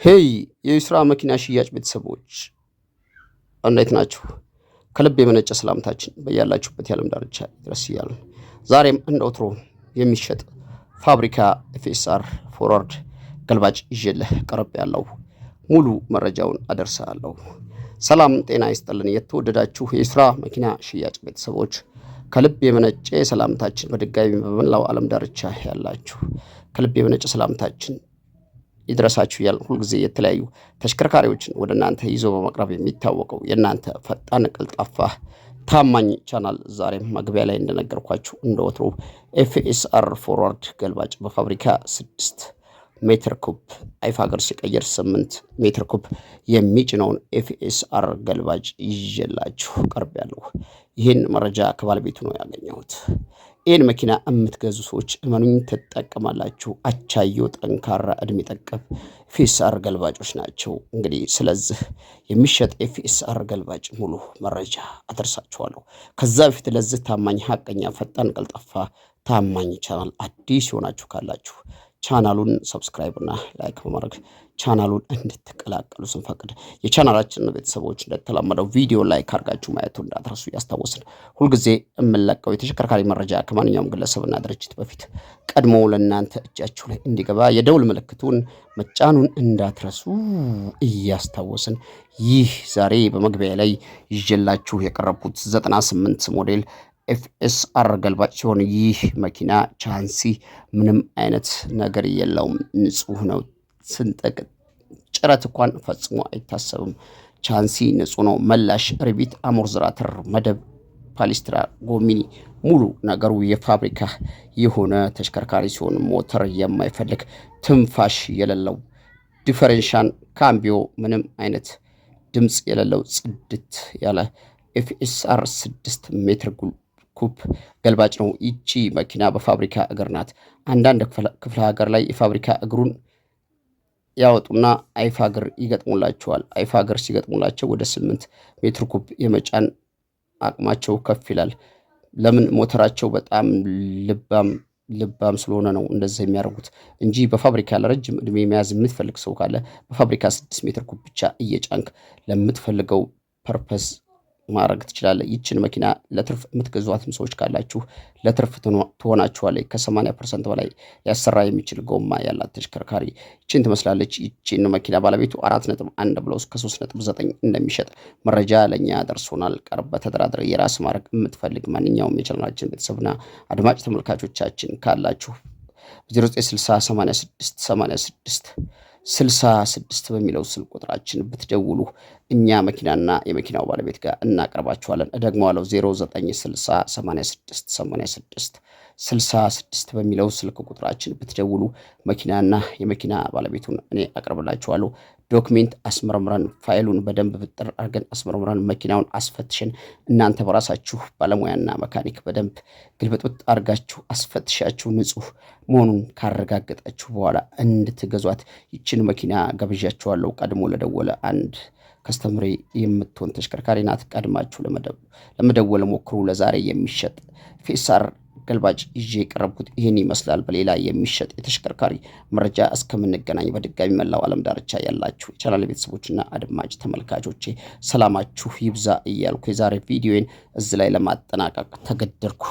ሄይ የዩስራ መኪና ሽያጭ ቤተሰቦች እንዴት ናችሁ? ከልብ የመነጨ ሰላምታችን በያላችሁበት የዓለም ዳርቻ ድረስ እያልን ዛሬም እንደ ወትሮ የሚሸጥ ፋብሪካ ኤፍኤስአር ፎርዋርድ ገልባጭ ይዤልህ ቀረብ ያለው ሙሉ መረጃውን አደርሳለሁ። ሰላም ጤና ይስጥልን። የተወደዳችሁ የዩስራ መኪና ሽያጭ ቤተሰቦች ከልብ የመነጨ ሰላምታችን በድጋሚ በመላው ዓለም ዳርቻ ያላችሁ ከልብ የመነጨ ሰላምታችን ይድረሳችሁ ያልን ሁልጊዜ የተለያዩ ተሽከርካሪዎችን ወደ እናንተ ይዞ በመቅረብ የሚታወቀው የእናንተ ፈጣን ቀልጣፋ ታማኝ ቻናል ዛሬም መግቢያ ላይ እንደነገርኳችሁ እንደወትሮ ኤፍኤስአር ፎርዋርድ ገልባጭ በፋብሪካ 6 ሜትር ኩብ አይፋገር ሲቀየር 8 ሜትር ኩብ የሚጭነውን ኤፍኤስአር ገልባጭ ይዤላችሁ ቀርቤያለሁ። ይህን መረጃ ከባለቤቱ ነው ያገኘሁት። ይህን መኪና የምትገዙ ሰዎች እመኑኝ ትጠቀማላችሁ። አቻዮ ጠንካራ እድሜ ጠገብ ኤፍኤስአር ገልባጮች ናቸው። እንግዲህ ስለዚህ የሚሸጥ ኤፍኤስአር ገልባጭ ሙሉ መረጃ አደርሳችኋለሁ። ከዛ በፊት ለዚህ ታማኝ ሀቀኛ ፈጣን ቀልጣፋ ታማኝ ቻናል አዲስ የሆናችሁ ካላችሁ ቻናሉን ሰብስክራይብ እና ላይክ በማድረግ ቻናሉን እንድትቀላቀሉ ስንፈቅድ የቻናላችንን ቤተሰቦች እንደተለመደው ቪዲዮ ላይክ አድርጋችሁ ማየቱ እንዳትረሱ ያስታውስን። ሁልጊዜ የምንለቀው የተሽከርካሪ መረጃ ከማንኛውም ግለሰብና ድርጅት በፊት ቀድሞ ለእናንተ እጃችሁ ላይ እንዲገባ የደውል ምልክቱን መጫኑን እንዳትረሱ እያስታወስን ይህ ዛሬ በመግቢያ ላይ ይዤላችሁ የቀረብኩት 98 ሞዴል ኤፍኤስአር ገልባጭ ሲሆን ይህ መኪና ቻንሲ ምንም አይነት ነገር የለውም። ንጹህ ነው። ስንጠቅ ጭረት እንኳን ፈጽሞ አይታሰብም። ቻንሲ ንጹህ ነው። መላሽ ሪቢት አሞርዝራተር መደብ ፓሊስትራ ጎሚኒ ሙሉ ነገሩ የፋብሪካ የሆነ ተሽከርካሪ ሲሆን ሞተር የማይፈልግ ትንፋሽ የሌለው ዲፈረንሻን ካምቢዮ ምንም አይነት ድምፅ የሌለው ጽድት ያለ ኤፍኤስአር 6 ሜትር ኩብ ገልባጭ ነው። ይቺ መኪና በፋብሪካ እግር ናት። አንዳንድ ክፍለ ሀገር ላይ የፋብሪካ እግሩን ያወጡና አይፋገር ይገጥሙላቸዋል። አይፋገር ሲገጥሙላቸው ወደ 8 ሜትር ኩብ የመጫን አቅማቸው ከፍ ይላል። ለምን? ሞተራቸው በጣም ልባም ስለሆነ ነው እንደዚህ የሚያደርጉት እንጂ በፋብሪካ ለረጅም እድሜ መያዝ የምትፈልግ ሰው ካለ በፋብሪካ 6 ሜትር ኩብ ብቻ እየጫንክ ለምትፈልገው ፐርፐስ ማድረግ ትችላለህ። ይችን መኪና ለትርፍ የምትገዟትም ሰዎች ካላችሁ ለትርፍ ትሆናችኋለች። ከ80% በላይ ሊያሰራ የሚችል ጎማ ያላት ተሽከርካሪ ይችን ትመስላለች። ይችን መኪና ባለቤቱ 4.1 ብሎ እስከ 3.9 እንደሚሸጥ መረጃ ለኛ ደርሶናል። ቀርበ ተደራድረ የራስ ማድረግ የምትፈልግ ማንኛውም የቻናላችን ቤተሰብና አድማጭ ተመልካቾቻችን ካላችሁ 0960868666 በሚለው ስልክ ቁጥራችን ብትደውሉ እኛ መኪናና የመኪናው ባለቤት ጋር እናቀርባችኋለን። እደግመዋለሁ 0960868666 በሚለው ስልክ ቁጥራችን ብትደውሉ መኪናና የመኪና ባለቤቱን እኔ አቀርብላችኋለሁ። ዶክሜንት አስመርምረን ፋይሉን በደንብ ብጥር አድርገን አስመርምረን መኪናውን አስፈትሸን እናንተ በራሳችሁ ባለሙያና መካኒክ በደንብ ግልብጥብጥ አድርጋችሁ አስፈትሻችሁ ንጹህ መሆኑን ካረጋገጣችሁ በኋላ እንድትገዟት ይችን መኪና ጋብዣችኋለሁ። ቀድሞ ለደወለ አንድ ከስተምሬ የምትሆን ተሽከርካሪ ናት። ቀድማችሁ ለመደወል ሞክሩ። ለዛሬ የሚሸጥ ኤፍኤስአር ገልባጭ ይዤ የቀረብኩት ይህን ይመስላል። በሌላ የሚሸጥ የተሽከርካሪ መረጃ እስከምንገናኝ በድጋሚ መላው ዓለም ዳርቻ ያላችሁ የቻናል ቤተሰቦችና አድማጭ ተመልካቾቼ ሰላማችሁ ይብዛ እያልኩ የዛሬ ቪዲዮን እዚህ ላይ ለማጠናቀቅ ተገደድኩ።